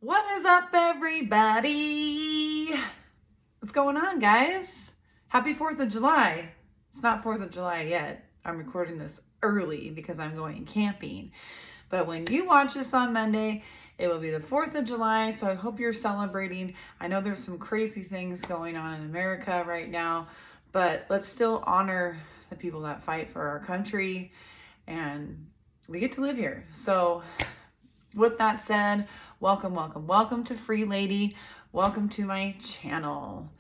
What is up, everybody? What's going on, guys? Happy 4th of July. It's not 4th of July yet. I'm recording this early because I'm going camping. But when you watch this on Monday, it will be the 4th of July, so I hope you're celebrating. I know there's some crazy things going on in America right now, but let's still honor the people that fight for our country, and we get to live here. So with that said, welcome to Free Lady. Welcome to my channel.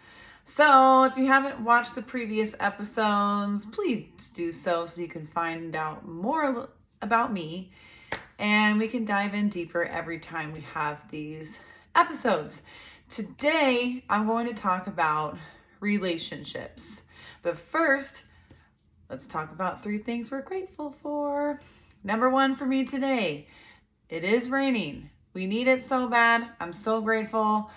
So if you haven't watched the previous episodes, please do so you can find out more about me, and we can dive in deeper every time we have these episodes. Today, I'm going to talk about relationships. But first, let's talk about 3 things we're grateful for. Number 1 for me today, it is raining. We need it so bad. I'm so grateful.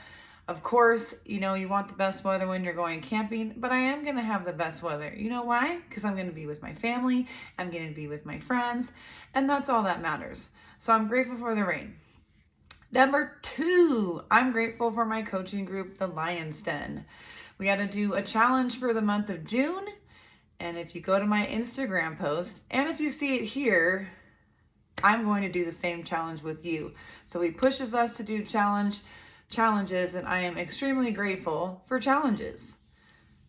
Of course, you want the best weather when you're going camping, but I am going to have the best weather. You know why? Because I'm going to be with my family. I'm going to be with my friends, and that's all that matters. So I'm grateful for the rain. Number 2, I'm grateful for my coaching group, the Lion's Den. We got to do a challenge for the month of June. And if you go to my Instagram post, and if you see it here, I'm going to do the same challenge with you. So he pushes us to do challenges, and I am extremely grateful for challenges.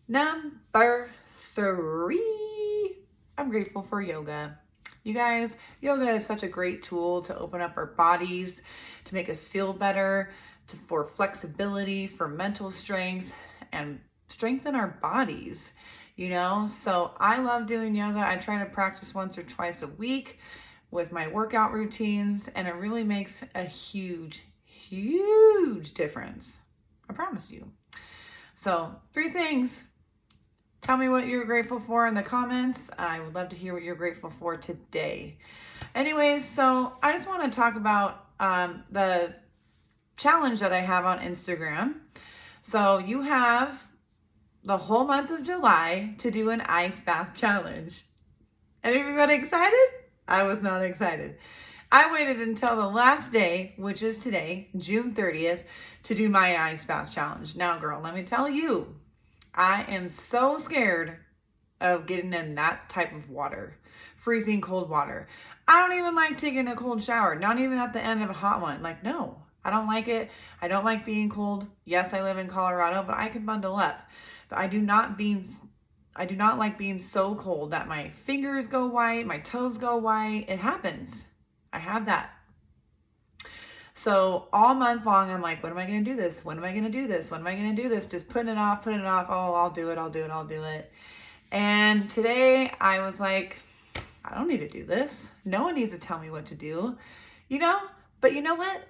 Number 3, I'm grateful for yoga. You guys, yoga is such a great tool to open up our bodies, to make us feel better, for flexibility, for mental strength, and strengthen our bodies, So I love doing yoga. I try to practice once or twice a week with my workout routines, and it really makes a huge difference. I promise you. So 3 things. Tell me what you're grateful for in the comments. I would love to hear what you're grateful for today. Anyways, so I just want to talk about the challenge that I have on Instagram. So you have the whole month of July to do an ice bath challenge. Everybody excited? I was not excited. I waited until the last day, which is today, June 30th, to do my ice bath challenge. Now, girl, let me tell you, I am so scared of getting in that type of water, freezing cold water. I don't even like taking a cold shower, not even at the end of a hot one. No, I don't like it. I don't like being cold. Yes, I live in Colorado, but I can bundle up. But I do not like being so cold that my fingers go white, my toes go white. It happens. I have that. So all month long, I'm like, when am I going to do this? When am I going to do this? When am I going to do this? Just putting it off. Oh, I'll do it. And today I was like, I don't need to do this. No one needs to tell me what to do, But you know what?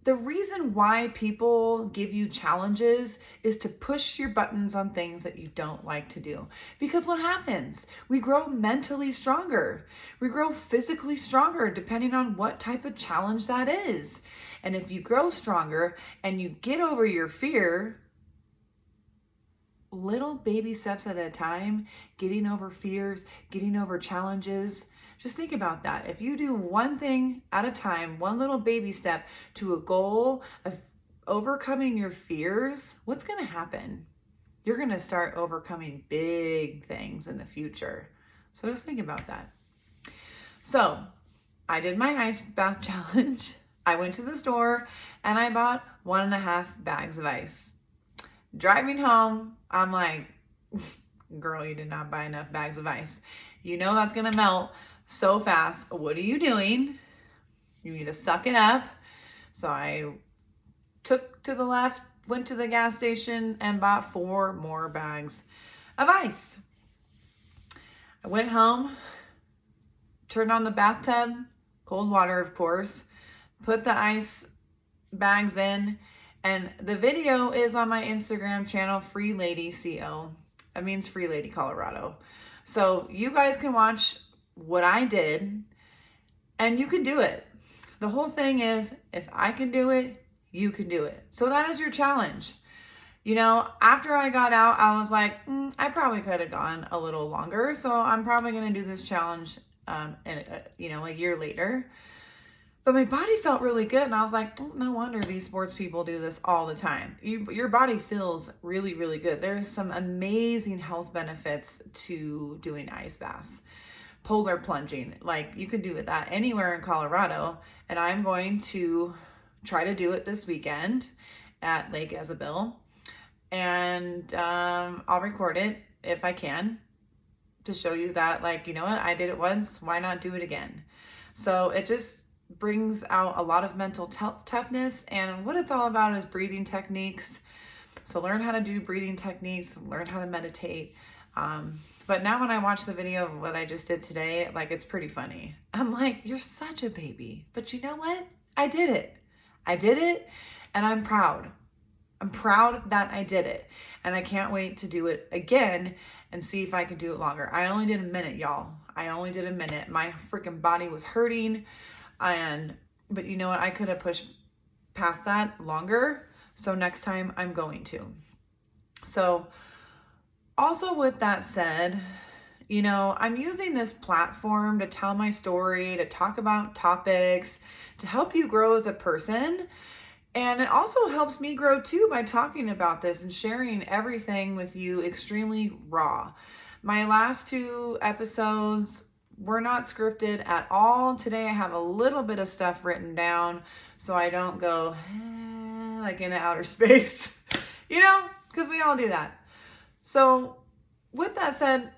The reason why people give you challenges is to push your buttons on things that you don't like to do. Because what happens? We grow mentally stronger. We grow physically stronger depending on what type of challenge that is. And if you grow stronger and you get over your fear, little baby steps at a time, getting over fears, getting over challenges. Just think about that. If you do one thing at a time, one little baby step to a goal of overcoming your fears, what's going to happen? You're going to start overcoming big things in the future. So just think about that. So I did my ice bath challenge. I went to the store and I bought 1.5 bags of ice. Driving home, I'm like, girl, you did not buy enough bags of ice. That's going to melt so fast. What are you doing? You need to suck it up. So I took to the left, went to the gas station, and bought 4 more bags of ice. I went home, turned on the bathtub, cold water, of course, put the ice bags in, and the video is on my Instagram channel, Free Lady CO. That means Free Lady Colorado. So you guys can watch what I did, and you can do it. The whole thing is, if I can do it, you can do it. So that is your challenge. After I got out, I was like, I probably could have gone a little longer. So I'm probably going to do this challenge, a year later. But my body felt really good, and I was like, oh, no wonder these sports people do this all the time. Your body feels really, really good. There's some amazing health benefits to doing ice baths. Polar plunging, like you can do that anywhere in Colorado, and I'm going to try to do it this weekend at Lake Isabel, and I'll record it if I can to show you that, like, you know what, I did it once, why not do it again? So it just brings out a lot of mental toughness, and what it's all about is breathing techniques. So learn how to do breathing techniques, learn how to meditate. But now when I watch the video of what I just did today, like, it's pretty funny. I'm like, you're such a baby, but you know what? I did it. I did it, and I'm proud. I'm proud that I did it, and I can't wait to do it again and see if I can do it longer. I only did a minute, y'all. I only did a minute. My freaking body was hurting. But you know what? I could have pushed past that longer. So next time I'm going to. So also with that said, you know, I'm using this platform to tell my story, to talk about topics, to help you grow as a person. And it also helps me grow too by talking about this and sharing everything with you extremely raw. My last 2 episodes were not scripted at all. Today I have a little bit of stuff written down so I don't go like in outer space, you know, because we all do that. So with that said,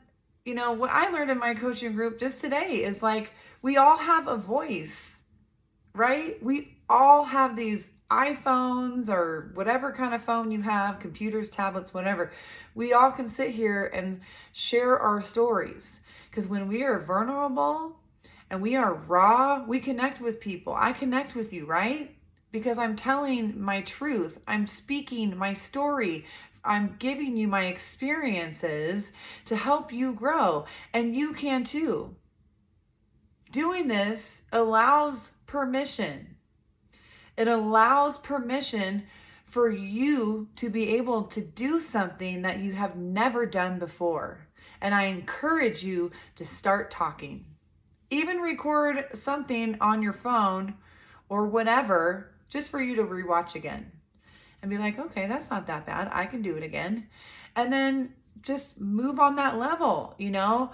you know, what I learned in my coaching group just today is, like, we all have a voice, right? We all have these iPhones or whatever kind of phone you have, computers, tablets, whatever. We all can sit here and share our stories, because when we are vulnerable and we are raw, we connect with people. I connect with you, right? Because I'm telling my truth. I'm speaking my story. I'm giving you my experiences to help you grow, and you can too. Doing this allows permission. It allows permission for you to be able to do something that you have never done before. And I encourage you to start talking. Even record something on your phone or whatever, just for you to rewatch again. And be like, okay, that's not that bad. I can do it again. And then just move on that level, you know.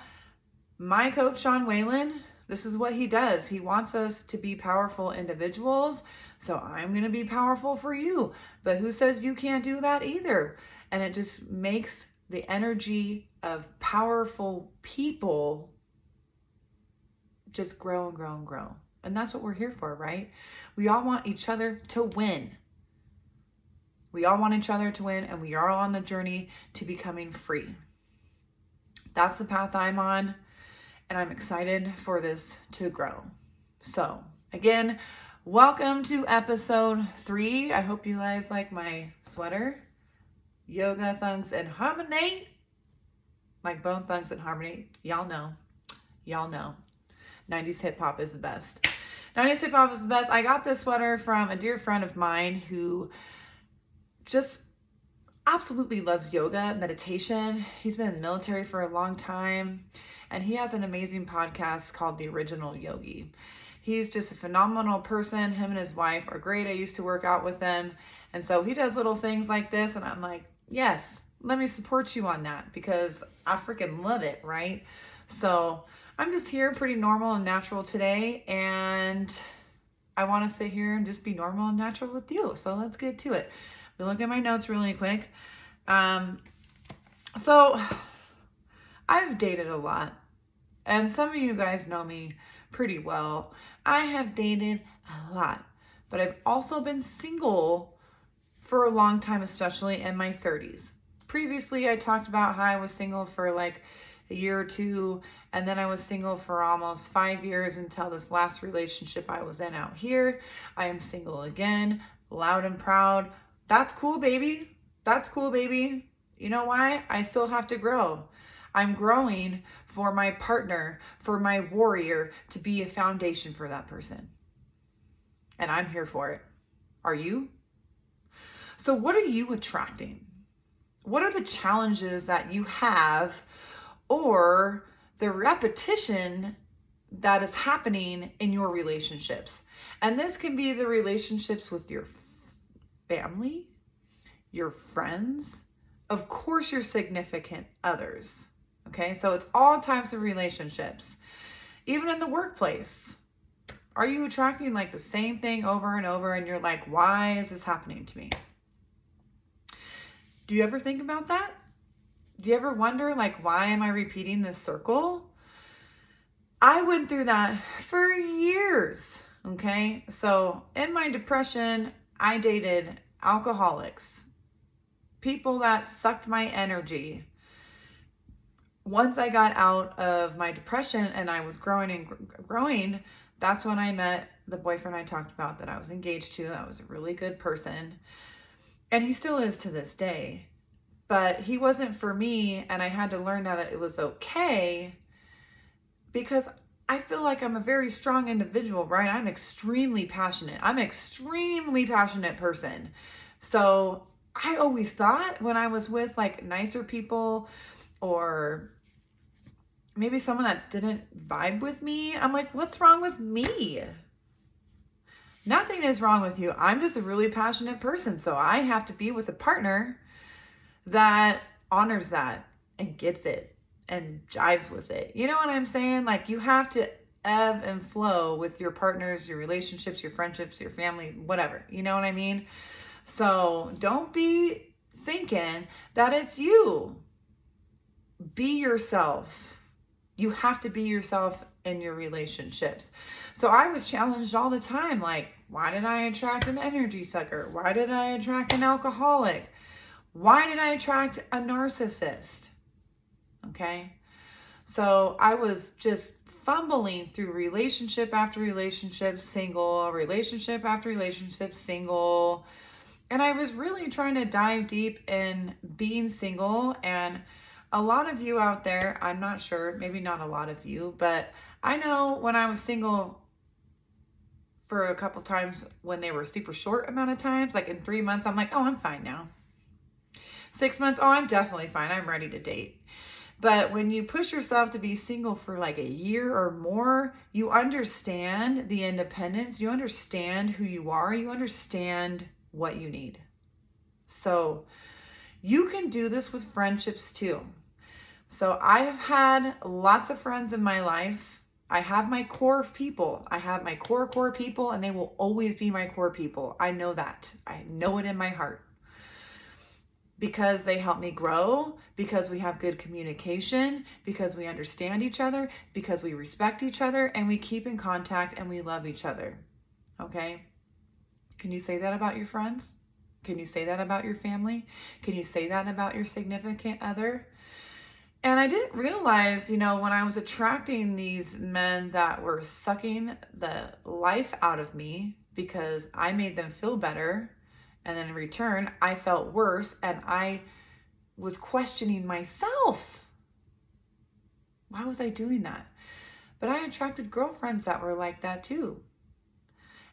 My coach, Sean Whalen, this is what he does. He wants us to be powerful individuals. So I'm going to be powerful for you. But who says you can't do that either? And it just makes the energy of powerful people just grow and grow and grow. And that's what we're here for, right? We all want each other to win. We all want each other to win, and we are all on the journey to becoming free. That's the path I'm on, and I'm excited for this to grow. So, again, welcome to episode 3. I hope you guys like my sweater. Yoga Thunks and Harmony. Like Bone Thugs and Harmony. Y'all know. 90s hip hop is the best. 90s hip hop is the best. I got this sweater from a dear friend of mine who just absolutely loves yoga, meditation. He's been in the military for a long time, and he has an amazing podcast called The Original Yogi. He's just a phenomenal person. Him and his wife are great. I used to work out with them. And so he does little things like this, and I'm like, yes, let me support you on that, because I freaking love it, right? So I'm just here pretty normal and natural today, and I want to sit here and just be normal and natural with you. So let's get to it. We look at my notes really quick. So I've dated a lot, and some of you guys know me pretty well. I have dated a lot, but I've also been single for a long time, especially in my 30s. Previously, I talked about how I was single for like a year or 2, and then I was single for almost 5 years until this last relationship I was in out here. I am single again, loud and proud. That's cool, baby. That's cool, baby. You know why? I still have to grow. I'm growing for my partner, for my warrior, to be a foundation for that person. And I'm here for it. Are you? So what are you attracting? What are the challenges that you have, or the repetition that is happening in your relationships. And this can be the relationships with your family, your friends, of course, your significant others. Okay, so it's all types of relationships. Even in the workplace, are you attracting like the same thing over and over and you're like, why is this happening to me? Do you ever think about that? Do you ever wonder, like, why am I repeating this circle? I went through that for years, okay? So in my depression, I dated alcoholics, people that sucked my energy. Once I got out of my depression and I was growing and growing, that's when I met the boyfriend I talked about that I was engaged to. That was a really good person. And he still is to this day. But he wasn't for me, and I had to learn that it was okay because I feel like I'm a very strong individual, right? I'm extremely passionate. I'm an extremely passionate person. So I always thought when I was with like nicer people or maybe someone that didn't vibe with me, I'm like, what's wrong with me? Nothing is wrong with you. I'm just a really passionate person. So I have to be with a partner that honors that and gets it and jives with it. You know what I'm saying? Like, you have to ebb and flow with your partners, your relationships, your friendships, your family, whatever. You know what I mean? So don't be thinking that it's you. Be yourself. You have to be yourself in your relationships. So I was challenged all the time. Like, why did I attract an energy sucker? Why did I attract an alcoholic? Why did I attract a narcissist? Okay. So I was just fumbling through relationship after relationship, single, relationship after relationship, single. And I was really trying to dive deep in being single. And a lot of you out there, I'm not sure, maybe not a lot of you, but I know when I was single for a couple times when they were super short amount of times, like in 3 months, I'm like, oh, I'm fine now. 6 months, oh, I'm definitely fine. I'm ready to date. But when you push yourself to be single for like a year or more, you understand the independence. You understand who you are. You understand what you need. So you can do this with friendships too. So I have had lots of friends in my life. I have my core of people. I have my core people, and they will always be my core people. I know that. I know it in my heart. Because they help me grow, because we have good communication, because we understand each other, because we respect each other, and we keep in contact and we love each other. Okay? Can you say that about your friends? Can you say that about your family? Can you say that about your significant other? And I didn't realize, when I was attracting these men that were sucking the life out of me because I made them feel better, and then in return, I felt worse, and I was questioning myself. Why was I doing that? But I attracted girlfriends that were like that too.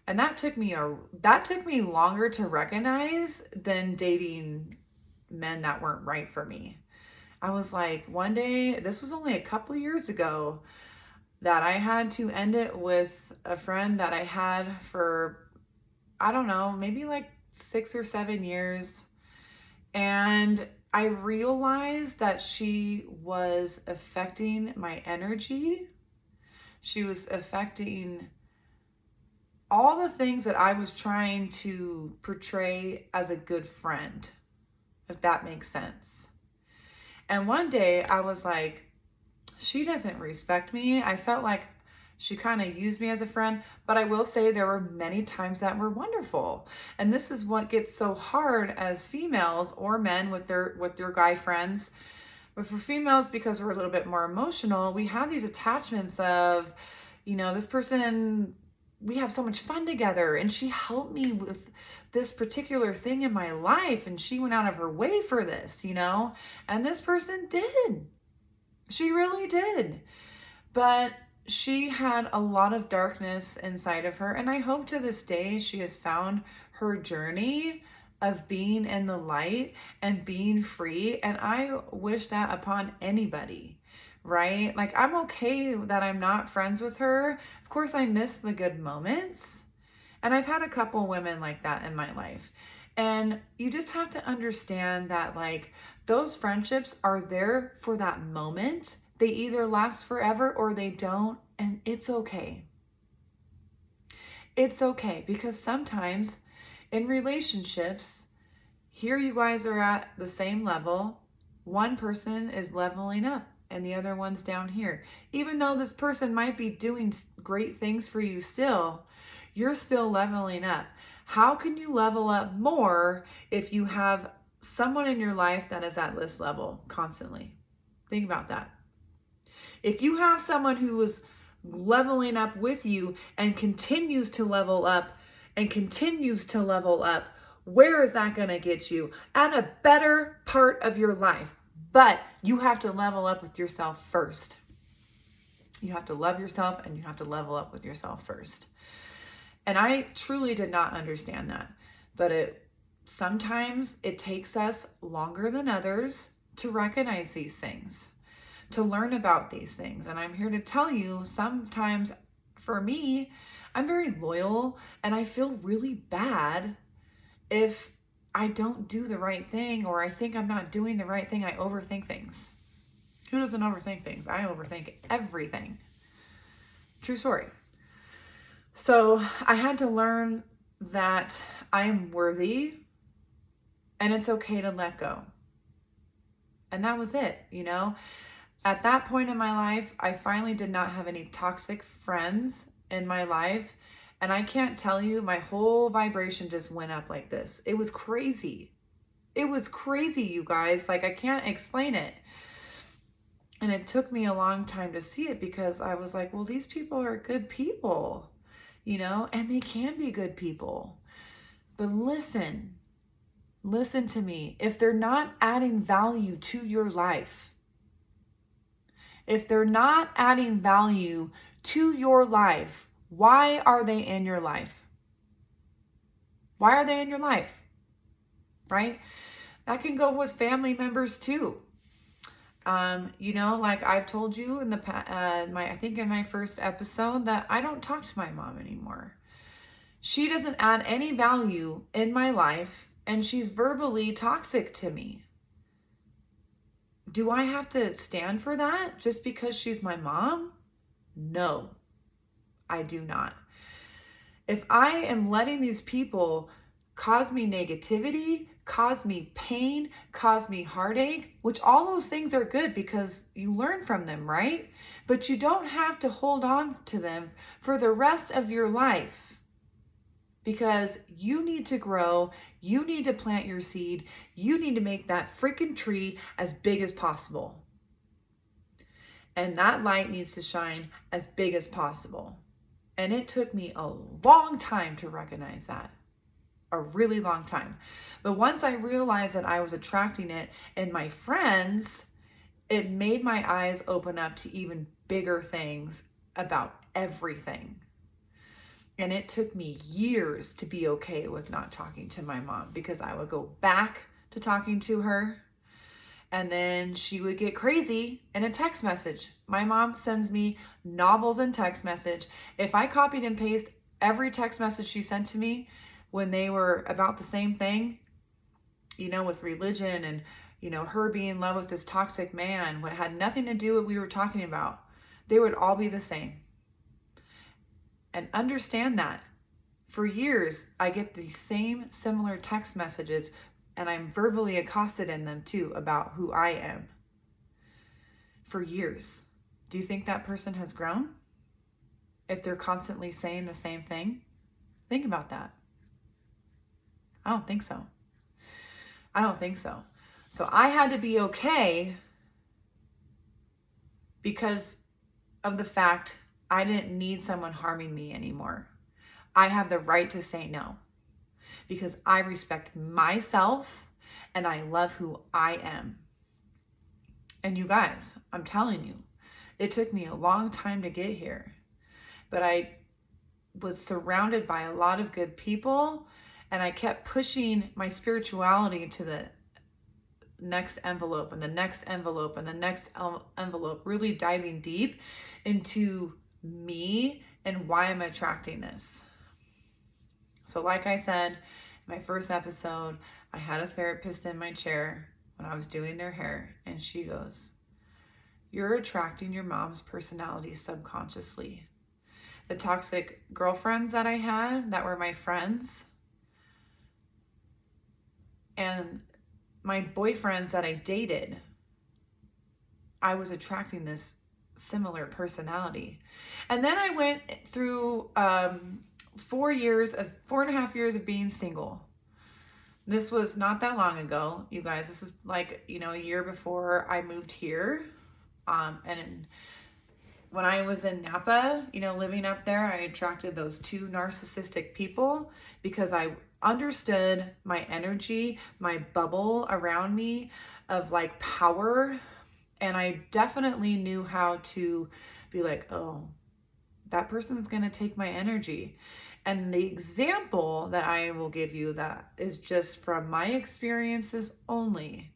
And that took me longer to recognize than dating men that weren't right for me. I was like, one day, this was only a couple years ago, that I had to end it with a friend that I had for, I don't know, maybe like 6 or 7 years. And I realized that she was affecting my energy. She was affecting all the things that I was trying to portray as a good friend, if that makes sense. And one day I was like, she doesn't respect me. I felt like she kind of used me as a friend, but I will say there were many times that were wonderful. And this is what gets so hard as females or men with their guy friends. But for females, because we're a little bit more emotional, we have these attachments of, this person, we have so much fun together, and she helped me with this particular thing in my life, and she went out of her way for this, and this person did. She really did. But she had a lot of darkness inside of her, and I hope to this day she has found her journey of being in the light and being free, and I wish that upon anybody. right? Like, I'm okay that I'm not friends with her. Of course, I miss the good moments. And I've had a couple women like that in my life. And you just have to understand that, like, those friendships are there for that moment. They either last forever or they don't. And it's okay. It's okay, because sometimes in relationships, here you guys are at the same level. One person is leveling up and the other one's down here. Even though this person might be doing great things for you still, you're still leveling up. How can you level up more if you have someone in your life that is at this level constantly? Think about that. If you have someone who is leveling up with you and continues to level up and continues to level up, where is that going to get you? At a better part of your life. But you have to level up with yourself first. You have to love yourself and you have to level up with yourself first. And I truly did not understand that. But sometimes it takes us longer than others to recognize these things, to learn about these things. And I'm here to tell you, sometimes for me, I'm very loyal and I feel really bad if I don't do the right thing, or I think I'm not doing the right thing. I overthink things. Who doesn't overthink things? I overthink everything. True story. So I had to learn that I am worthy and it's okay to let go. And that was it, you know? At that point in my life, I finally did not have any toxic friends in my life. And I can't tell you, my whole vibration just went up like this. It was crazy. It was crazy, you guys. Like, I can't explain it. And it took me a long time to see it, because I was like, well, these people are good people, you know, and they can be good people. But listen to me. If they're not adding value to your life, if they're not adding value to your life, why are they in your life? Why are they in your life? Right? That can go with family members too. You know, like I've told you in the I think in my first episode, that I don't talk to my mom anymore. She doesn't add any value in my life, and she's verbally toxic to me. Do I have to stand for that just because she's my mom? No, I do not. If I am letting these people cause me negativity, cause me pain, cause me heartache, which all those things are good because you learn from them, right? But you don't have to hold on to them for the rest of your life, because you need to grow, you need to plant your seed, you need to make that freaking tree as big as possible. And that light needs to shine as big as possible. And it took me a long time to recognize that. A really long time. But once I realized that I was attracting it in my friends, it made my eyes open up to even bigger things about everything. And it took me years to be okay with not talking to my mom, because I would go back to talking to her and then she would get crazy in a text message. My mom sends me novels in text message. If I copied and pasted every text message she sent to me when they were about the same thing, you know, with religion and, you know, her being in love with this toxic man, what had nothing to do with what we were talking about, they would all be the same. And understand that. For years, I get these same similar text messages, and I'm verbally accosted in them too about who I am. For years. Do you think that person has grown? If they're constantly saying the same thing? Think about that. I don't think so. I don't think so. So I had to be okay because of the fact I didn't need someone harming me anymore. I have the right to say no because I respect myself and I love who I am. And you guys, I'm telling you, it took me a long time to get here, but I was surrounded by a lot of good people, and I kept pushing my spirituality to the next envelope and the next envelope and the next envelope, really diving deep into me and why I'm attracting this. So like I said, in my first episode, I had a therapist in my chair when I was doing their hair, and she goes, "You're attracting your mom's personality subconsciously." The toxic girlfriends that I had that were my friends, and my boyfriends that I dated, I was attracting this similar personality. And then I went through 4.5 years of being single. This was not that long ago, you guys. This is like, a year before I moved here. And when I was in Napa, living up there, I attracted those two narcissistic people because I understood my energy, my bubble around me of like power. And I definitely knew how to be like, oh, that person's going to take my energy. And the example that I will give you that is just from my experiences only.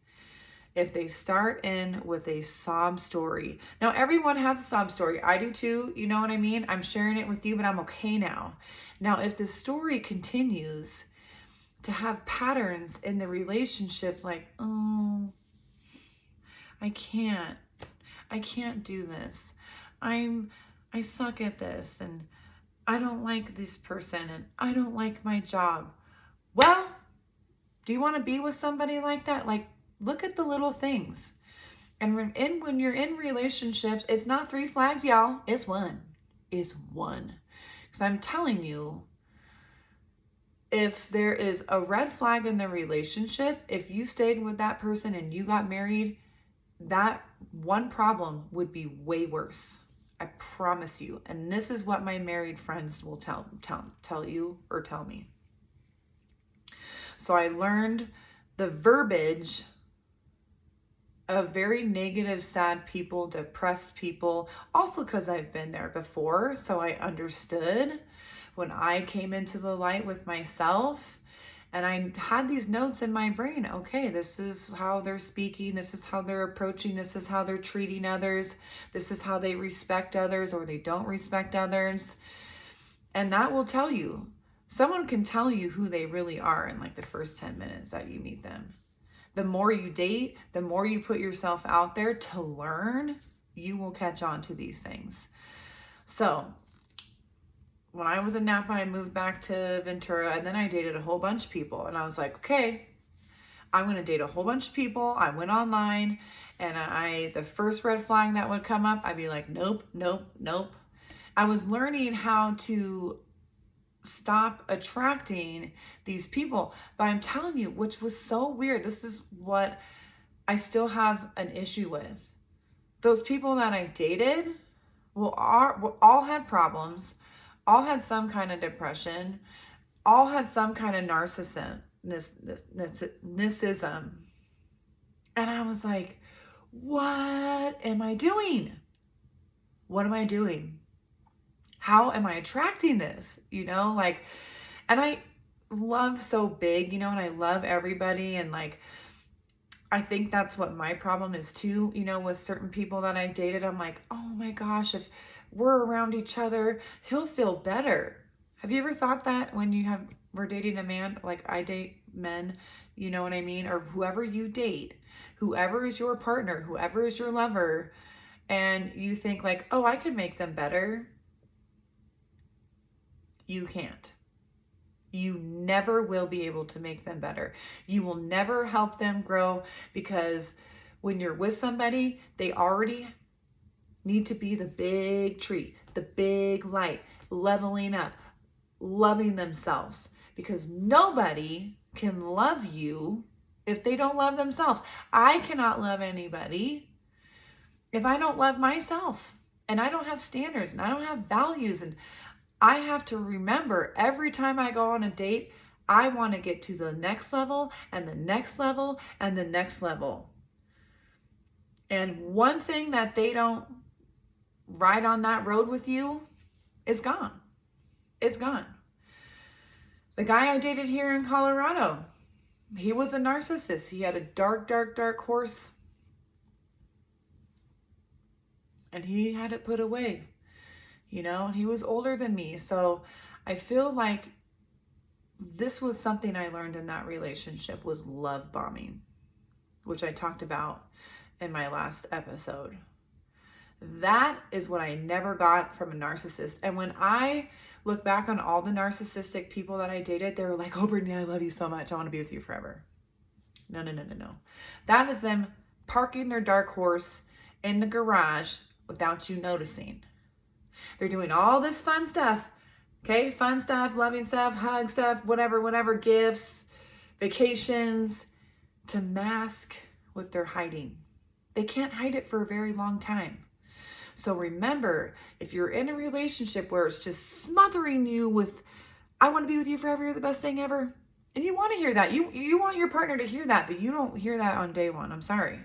If they start in with a sob story. Now, everyone has a sob story. I do too. You know what I mean? I'm sharing it with you, but I'm okay now. Now, if the story continues to have patterns in the relationship, like, oh, I can't do this. I suck at this, and I don't like this person, and I don't like my job. Well, do you want to be with somebody like that? Like, look at the little things. And when you're in relationships, it's not 3 flags, y'all. It's one. It's one. Because I'm telling you, if there is a red flag in the relationship, if you stayed with that person and you got married, that one problem would be way worse. I promise you. And this is what my married friends will tell you or tell me. So I learned the verbiage of very negative, sad people, depressed people, also because I've been there before. So I understood when I came into the light with myself, and I had these notes in my brain. Okay, this is how they're speaking. This is how they're approaching. This is how they're treating others. This is how they respect others or they don't respect others. And that will tell you. Someone can tell you who they really are in like the first 10 minutes that you meet them. The more you date, the more you put yourself out there to learn, you will catch on to these things. So when I was in Napa, I moved back to Ventura, and then I dated a whole bunch of people. And I was like, okay, I'm going to date a whole bunch of people. I went online, and the first red flag that would come up, I'd be like, nope, nope, nope. I was learning how to stop attracting these people. But I'm telling you, which was so weird. This is what I still have an issue with. Those people that I dated all had problems, all had some kind of depression, all had some kind of narcissism. And I was like, what am I doing? What am I doing? How am I attracting this? And I love so big, and I love everybody. And like, I think that's what my problem is too, with certain people that I dated. I'm like, oh my gosh, if we're around each other, he'll feel better. Have you ever thought that when we're dating a man? Like, I date men, you know what I mean? Or whoever you date, whoever is your partner, whoever is your lover, and you think like, oh, I could make them better. You can't. You never will be able to make them better. You will never help them grow, because when you're with somebody, they already need to be the big tree, the big light, leveling up, loving themselves, because nobody can love you if they don't love themselves. I cannot love anybody if I don't love myself, and I don't have standards, and I don't have values, and I have to remember every time I go on a date, I want to get to the next level and the next level and the next level. And one thing that they don't ride on that road with you is gone. It's gone. The guy I dated here in Colorado, He was a narcissist. He had a dark, dark, dark horse. And he had it put away, and he was older than me. So I feel like this was something I learned in that relationship, was love bombing, which I talked about in my last episode. That is what I never got from a narcissist. And when I look back on all the narcissistic people that I dated, they were like, oh, Brittany, I love you so much. I want to be with you forever. No. That is them parking their dark horse in the garage without you noticing. They're doing all this fun stuff. Okay, fun stuff, loving stuff, hug stuff, whatever, gifts, vacations, to mask what they're hiding. They can't hide it for a very long time. So remember, if you're in a relationship where it's just smothering you with, I want to be with you forever, you're the best thing ever, and you want to hear that, you want your partner to hear that, but you don't hear that on day one, I'm sorry.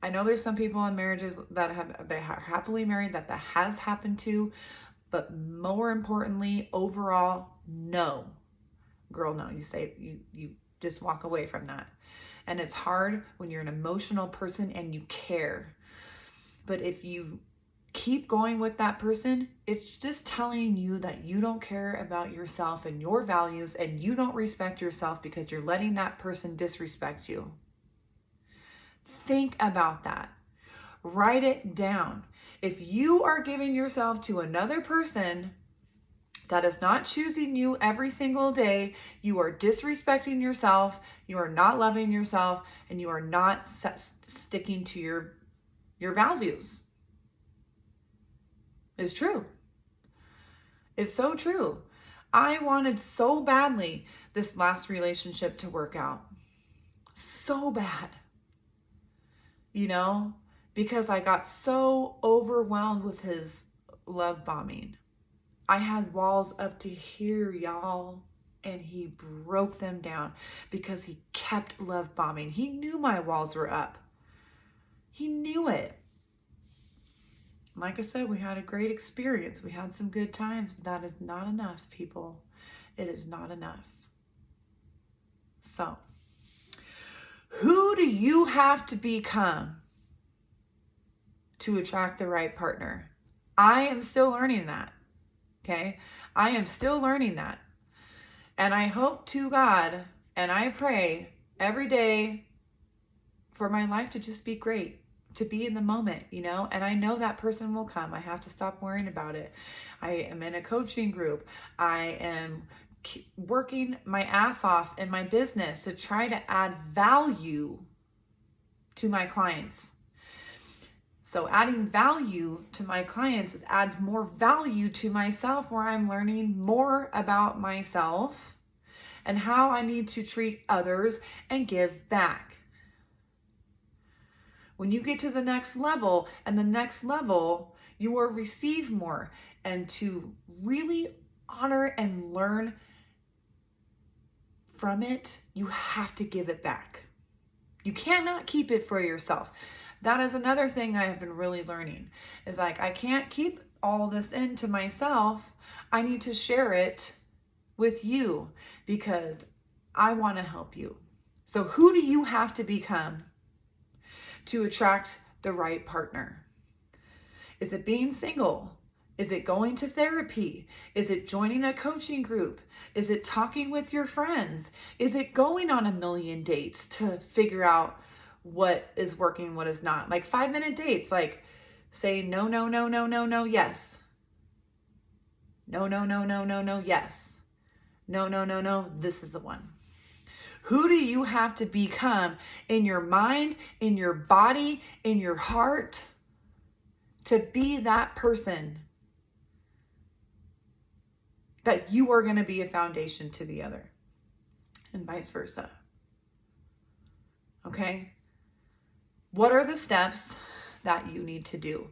I know there's some people in marriages that are happily married that has happened to, but more importantly, overall, no. Girl, no. You say, you just walk away from that. And it's hard when you're an emotional person and you care. But if you keep going with that person, it's just telling you that you don't care about yourself and your values, and you don't respect yourself because you're letting that person disrespect you. Think about that. Write it down. If you are giving yourself to another person that is not choosing you every single day, you are disrespecting yourself, you are not loving yourself, and you are not sticking to your values. It's true. It's so true. I wanted so badly this last relationship to work out. So bad. Because I got so overwhelmed with his love bombing. I had walls up to here, y'all, and he broke them down because he kept love bombing. He knew my walls were up. He knew it. Like I said, we had a great experience. We had some good times, but that is not enough, people. It is not enough. So, who do you have to become to attract the right partner? I am still learning that. Okay? I am still learning that. And I hope to God and I pray every day for my life to just be great, to be in the moment, and I know that person will come. I have to stop worrying about it. I am in a coaching group. I am working my ass off in my business to try to add value to my clients. So adding value to my clients adds more value to myself, where I'm learning more about myself and how I need to treat others and give back. When you get to the next level, you will receive more. And to really honor and learn from it, you have to give it back. You cannot keep it for yourself. That is another thing I have been really learning, is like, I can't keep all this into myself. I need to share it with you because I want to help you. So who do you have to become to attract the right partner? Is it being single? Is it going to therapy? Is it joining a coaching group? Is it talking with your friends? Is it going on a million dates to figure out what is working, what is not? Like 5-minute dates, like say no, yes. No, yes. No, this is the one. Who do you have to become in your mind, in your body, in your heart to be that person that you are going to be a foundation to the other, and vice versa? Okay? What are the steps that you need to do?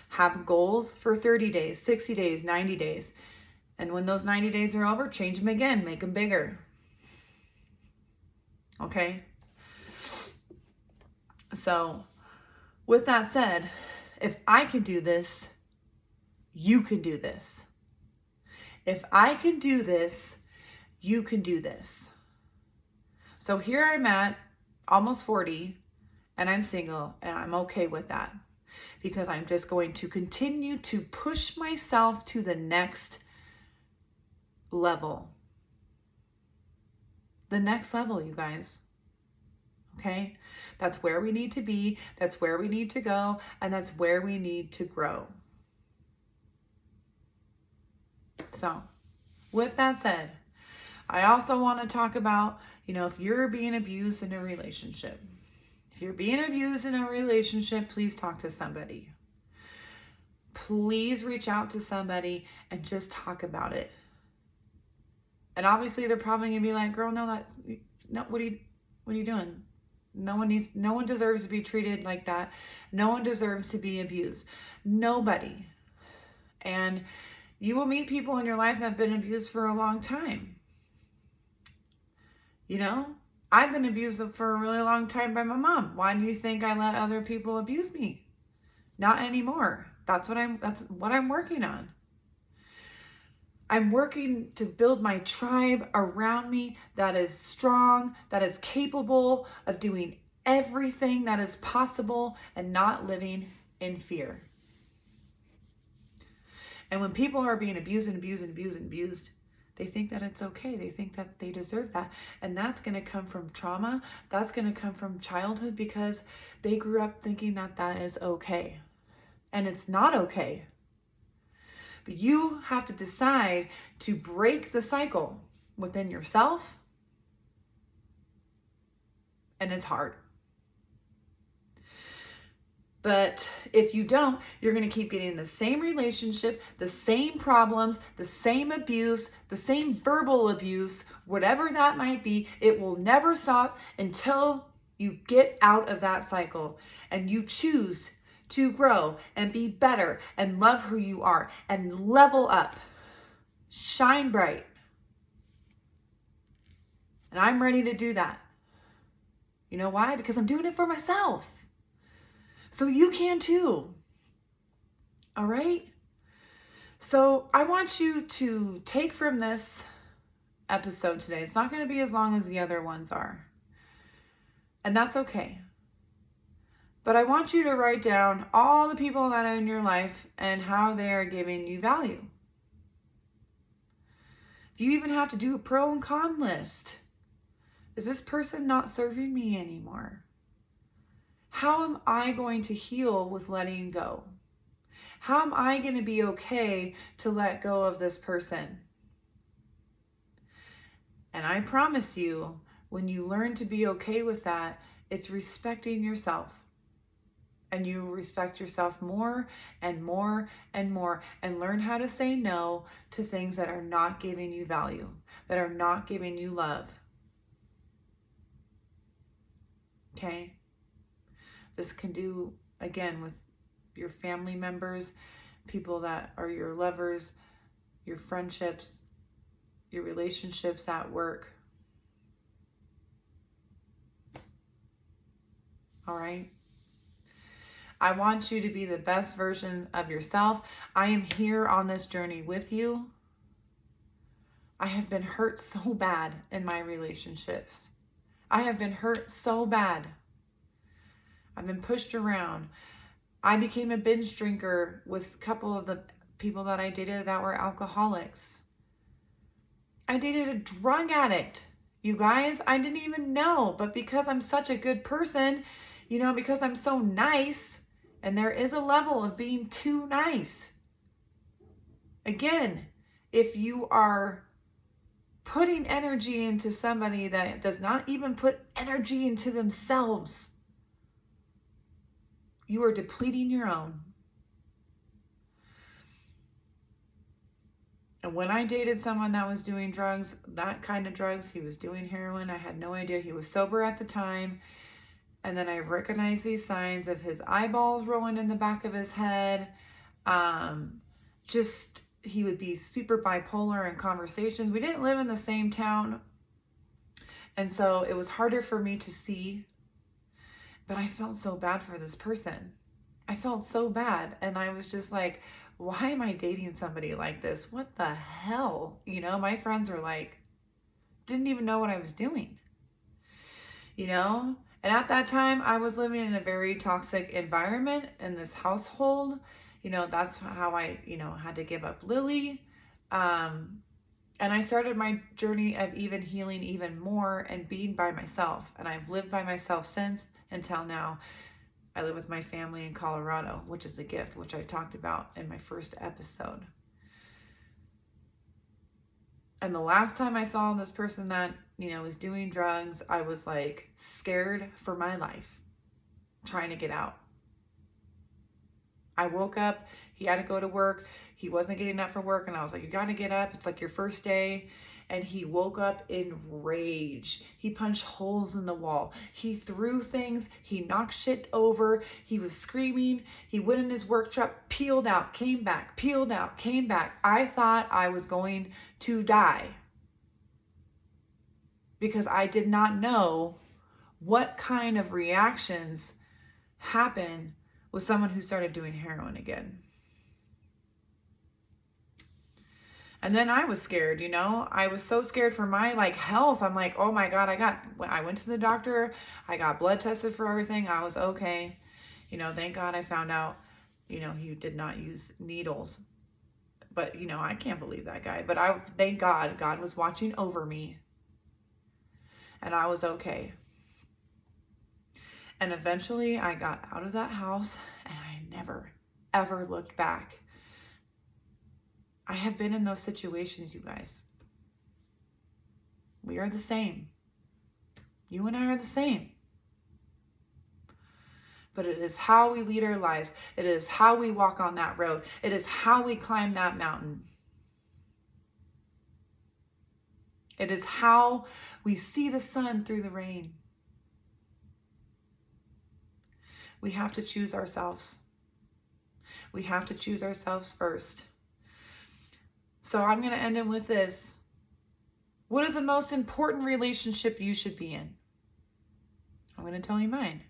Have goals for 30 days, 60 days, 90 days. And when those 90 days are over, change them again, make them bigger. Okay? So, with that said, if I can do this, you can do this. If I can do this, you can do this. So here I'm at almost 40 and I'm single, and I'm okay with that because I'm just going to continue to push myself to the next level. The next level, you guys. Okay? That's where we need to be. That's where we need to go. And that's where we need to grow. So, with that said, I also want to talk about, if you're being abused in a relationship. If you're being abused in a relationship, please talk to somebody. Please reach out to somebody and just talk about it. And obviously they're probably gonna be like, girl, no, what are you doing? No one deserves to be treated like that. No one deserves to be abused. Nobody. And you will meet people in your life that have been abused for a long time. I've been abused for a really long time by my mom. Why do you think I let other people abuse me? Not anymore. That's what I'm working on. I'm working to build my tribe around me that is strong, that is capable of doing everything that is possible and not living in fear. And when people are being abused and abused and abused and abused, they think that it's okay. They think that they deserve that. And that's going to come from trauma. That's going to come from childhood because they grew up thinking that that is okay. And it's not okay. But you have to decide to break the cycle within yourself. And it's hard. But if you don't, you're going to keep getting the same relationship, the same problems, the same abuse, the same verbal abuse, whatever that might be. It will never stop until you get out of that cycle and you choose to grow and be better and love who you are and level up. Shine bright. And I'm ready to do that. You know why? Because I'm doing it for myself. So you can too. All right? So I want you to take from this episode today. It's not going to be as long as the other ones are. And that's okay. But I want you to write down all the people that are in your life and how they are giving you value. If you even have to do a pro and con list. Is this person not serving me anymore? How am I going to heal with letting go? How am I going to be okay to let go of this person? And I promise you, when you learn to be okay with that, it's respecting yourself. And you respect yourself more and more and more and learn how to say no to things that are not giving you value, that are not giving you love. Okay? This can do, again, with your family members, people that are your lovers, your friendships, your relationships at work. All right? I want you to be the best version of yourself. I am here on this journey with you. I have been hurt so bad in my relationships. I have been hurt so bad. I've been pushed around. I became a binge drinker with a couple of the people that I dated that were alcoholics. I dated a drug addict. You guys, I didn't even know. But because I'm such a good person, because I'm so nice, and there is a level of being too nice. Again, if you are putting energy into somebody that does not even put energy into themselves, you are depleting your own. And when I dated someone that was doing drugs, that kind of drugs, he was doing heroin. I had no idea. He was sober at the time. And then I recognized these signs of his eyeballs rolling in the back of his head. He would be super bipolar in conversations. We didn't live in the same town. And so it was harder for me to see. But I felt so bad for this person. I felt so bad. And I was just like, why am I dating somebody like this? What the hell? My friends were like, didn't even know what I was doing. you know? And at that time, I was living in a very toxic environment in this household. You know, that's how I, had to give up Lily. And I started my journey of even healing even more and being by myself. And I've lived by myself since until now. I live with my family in Colorado, which is a gift, which I talked about in my first episode. And the last time I saw this person that, was doing drugs, I was like scared for my life, trying to get out. I woke up, he had to go to work. He wasn't getting up for work. And I was like, you got to get up. It's like your first day. And he woke up in rage. He punched holes in the wall. He threw things. He knocked shit over. He was screaming. He went in his work truck, peeled out, came back, peeled out, came back. I thought I was going to die because I did not know what kind of reactions happen with someone who started doing heroin again. And then I was scared, I was so scared for my health. I'm like, oh my God, I went to the doctor. I got blood tested for everything. I was okay. Thank God I found out, he did not use needles. But, I can't believe that guy. But thank God, God was watching over me. And I was okay. And eventually I got out of that house and I never, ever looked back. I have been in those situations, you guys. We are the same. You and I are the same. But it is how we lead our lives. It is how we walk on that road. It is how we climb that mountain. It is how we see the sun through the rain. We have to choose ourselves. We have to choose ourselves first. So I'm going to end it with this. What is the most important relationship you should be in? I'm going to tell you mine.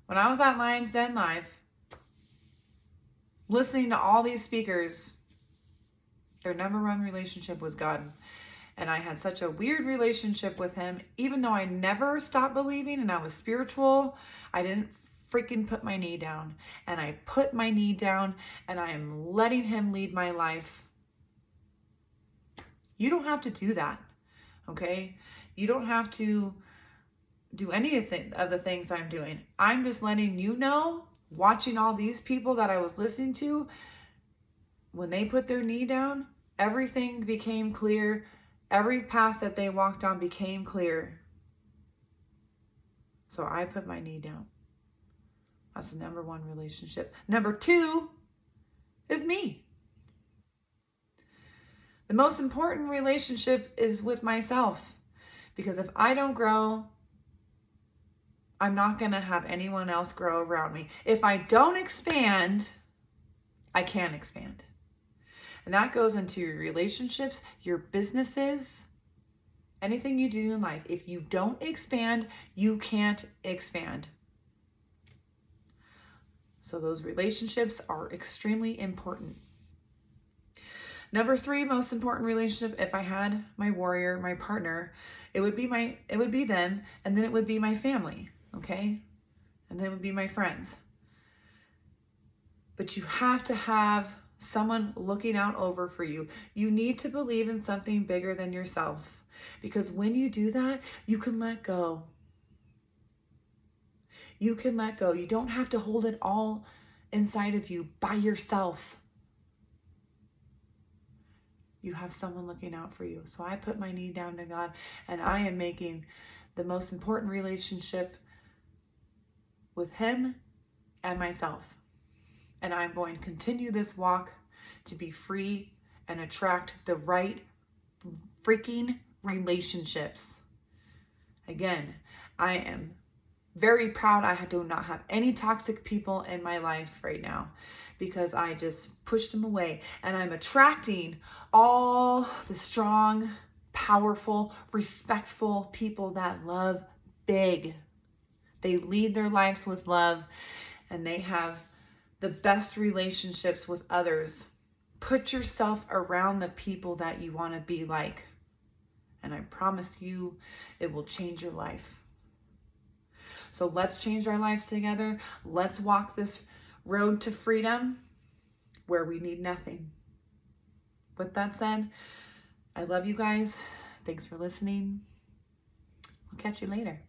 When I was at Lion's Den Live, listening to all these speakers, their number one relationship was God. And I had such a weird relationship with him. Even though I never stopped believing and I was spiritual, I didn't freaking put my knee down. And I put my knee down and I am letting him lead my life. You don't have to do that, okay? You don't have to do any of the things I'm doing. I'm just letting you know, watching all these people that I was listening to, when they put their knee down, everything became clear. Every path that they walked on became clear. So I put my knee down. That's the number one relationship. Number two is me. The most important relationship is with myself. Because if I don't grow, I'm not going to have anyone else grow around me. If I don't expand, I can't expand. And that goes into your relationships, your businesses, anything you do in life. If you don't expand, you can't expand. So those relationships are extremely important. Number three, most important relationship, if I had my warrior, my partner, it would be them, and then it would be my family, okay? And then it would be my friends. But you have to have someone looking out over for you. You need to believe in something bigger than yourself. Because when you do that, you can let go. You can let go. You don't have to hold it all inside of you by yourself. You have someone looking out for you. So I put my knee down to God, and I am making the most important relationship with him and myself. And I'm going to continue this walk to be free and attract the right freaking relationships. Again, I am very proud I do not have any toxic people in my life right now because I just pushed them away. And I'm attracting all the strong, powerful, respectful people that love big. They lead their lives with love and they have the best relationships with others. Put yourself around the people that you want to be like. And I promise you, it will change your life. So let's change our lives together. Let's walk this road to freedom where we need nothing. With that said, I love you guys. Thanks for listening. I'll catch you later.